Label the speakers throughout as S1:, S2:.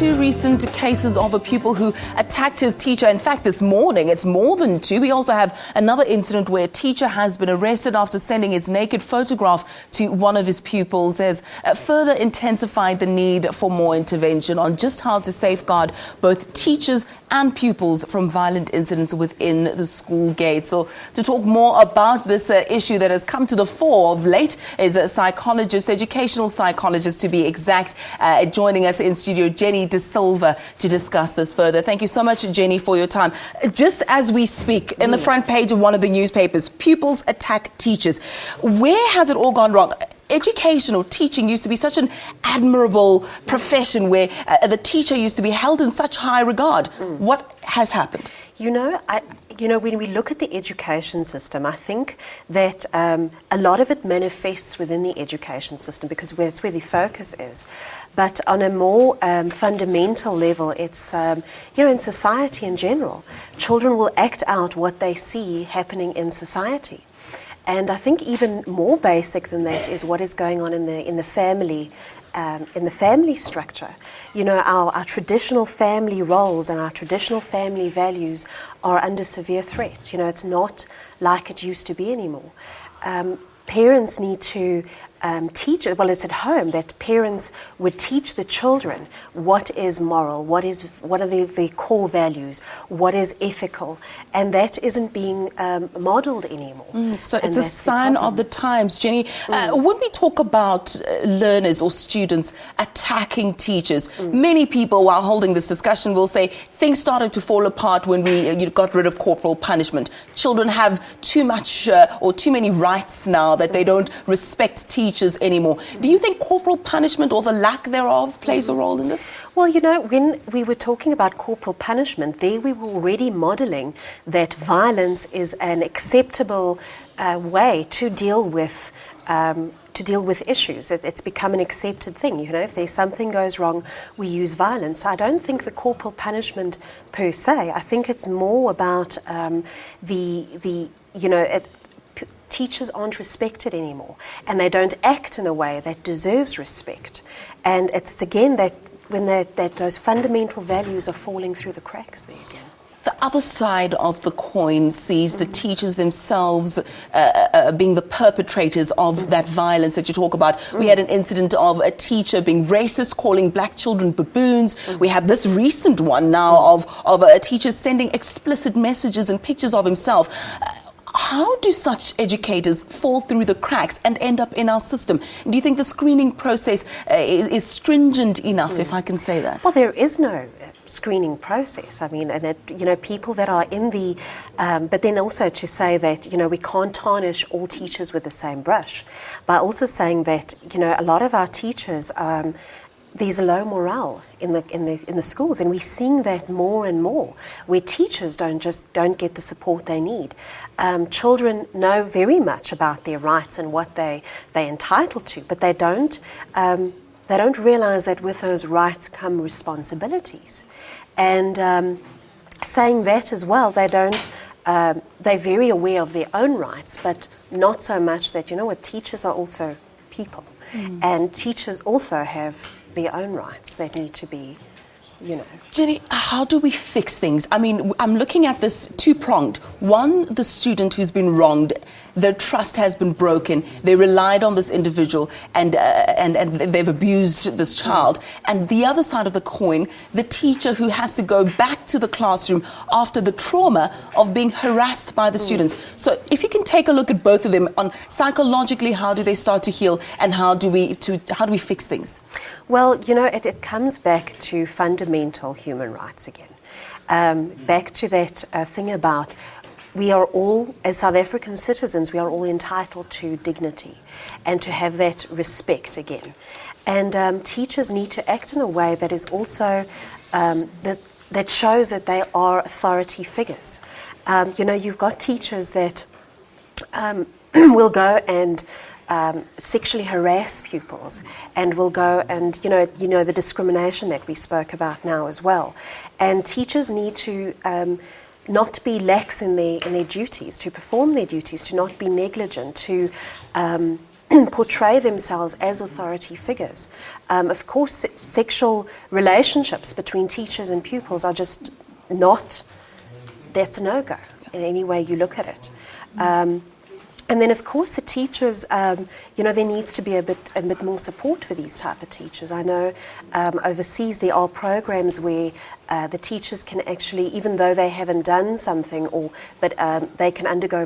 S1: two recent cases of a pupil who attacked his teacher. In fact, this morning, it's more than two. We also have another incident where a teacher has been arrested after sending his naked photograph to one of his pupils, has further intensified the need for more intervention on just how to safeguard both teachers and pupils from violent incidents within the school gates. So to talk more about this issue that has come to the fore of late is a psychologist, educational psychologist to be exact, joining us in studio, Jenny da Silva, to discuss this further. Thank you so much, Jenny, for your time. Just as we speak, in the front page of one of the newspapers, pupils attack teachers. Where has it all gone wrong? Education or teaching used to be such an admirable profession where the teacher used to be held in such high regard. What has happened?
S2: When we look at the education system, I think that a lot of it manifests within the education system because it's where the focus is. But on a more fundamental level, it's, in society in general, children will act out what they see happening in society. And I think even more basic than that is what is going on in the family structure. You know, our traditional family roles and our traditional family values are under severe threat. You know, it's not like it used to be anymore. Parents need to teach it. Well, it's at home that parents would teach the children what is moral, what are the core values, what is ethical, and that isn't being modeled anymore.
S1: So it's a sign of the times, Jenny. When we talk about learners or students attacking teachers, many people, while holding this discussion, will say things started to fall apart when we got rid of corporal punishment. Children have too much or too many rights now that they don't respect teachers anymore. Do you think corporal punishment or the lack thereof plays a role in this?
S2: Well, you know, when we were talking about corporal punishment, there we were already modelling that violence is an acceptable way to deal with issues. It's become an accepted thing. You know, if there's something goes wrong, we use violence. So I don't think the corporal punishment per se. I think it's more about teachers aren't respected anymore, and they don't act in a way that deserves respect. And it's again that when those fundamental values are falling through the cracks there again.
S1: The other side of the coin sees the teachers themselves being the perpetrators of that violence that you talk about. We had an incident of a teacher being racist, calling black children baboons. We have this recent one now of a teacher sending explicit messages and pictures of himself. How do such educators fall through the cracks and end up in our system? Do you think the screening process is stringent enough, if I can say that?
S2: Well, there is no screening process. I mean, and people that are in the, but then also to say that, we can't tarnish all teachers with the same brush, by also saying that, a lot of our teachers, there's a low morale in the schools, and we're seeing that more and more, where teachers don't get the support they need. Children know very much about their rights and what they're entitled to, but they don't realise that with those rights come responsibilities. And saying that as well, they're very aware of their own rights, but not so much that teachers are also people, and teachers also have their own rights that need to be,
S1: Jenny, how do we fix things? I mean, I'm looking at this two-pronged. One, the student who's been wronged, their trust has been broken. They relied on this individual and they've abused this child. And the other side of the coin, the teacher who has to go back to the classroom after the trauma of being harassed by the students. So if you can take a look at both of them on psychologically, how do they start to heal, and how do we fix things?
S2: Well, it comes back to fundamental human rights again. Back to that thing about we are all, as South African citizens, we are all entitled to dignity and to have that respect again. And teachers need to act in a way that is also, that shows that they are authority figures. You've got teachers that will go and sexually harass pupils, and will go and the discrimination that we spoke about now as well. And teachers need to not be lax in their duties, to perform their duties, to not be negligent, to portray themselves as authority figures. Of course, sexual relationships between teachers and pupils are just not, that's a no-go in any way you look at it. And then, of course, the teachers, there needs to be a bit more support for these type of teachers. I know overseas there are programs where the teachers can actually, even though they haven't done something, but they can undergo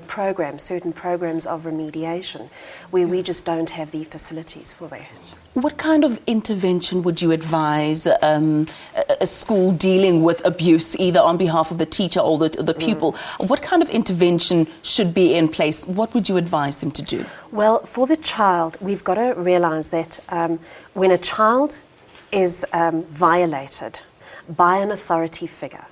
S2: certain programs of remediation, where we just don't have the facilities for that.
S1: What kind of intervention would you advise a school dealing with abuse, either on behalf of the teacher or the pupil? What kind of intervention should be in place? What would you advise them to do?
S2: Well, for the child, we've got to realise that when a child is violated by an authority figure,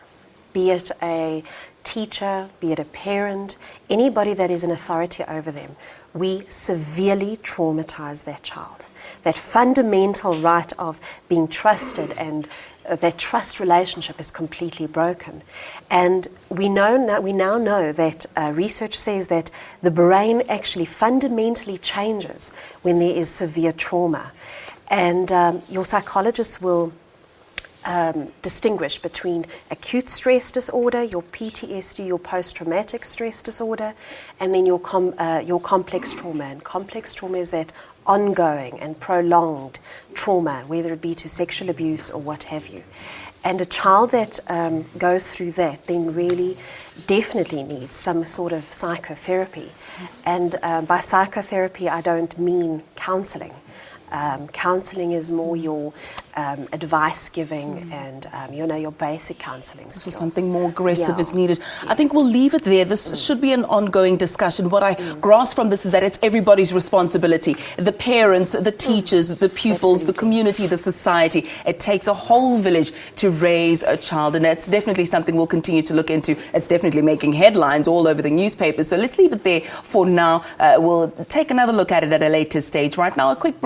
S2: be it a teacher, be it a parent, anybody that is an authority over them, we severely traumatise that child. That fundamental right of being trusted and that trust relationship is completely broken. And we now know that research says that the brain actually fundamentally changes when there is severe trauma. And your psychologist will distinguish between acute stress disorder, your PTSD, your post-traumatic stress disorder, and then your complex trauma. And complex trauma is that ongoing and prolonged trauma, whether it be to sexual abuse or what have you. And a child that goes through that then really definitely needs some sort of psychotherapy. And by psychotherapy, I don't mean counselling. Counselling is more your advice giving and your basic counselling skills.
S1: So something more aggressive is needed. Yes. I think we'll leave it there. This should be an ongoing discussion. What I grasp from this is that it's everybody's responsibility. The parents, the teachers, the pupils, Absolutely. The community, the society. It takes a whole village to raise a child, and that's definitely something we'll continue to look into. It's definitely making headlines all over the newspapers. So let's leave it there for now. We'll take another look at it at a later stage. Right now, a quick break.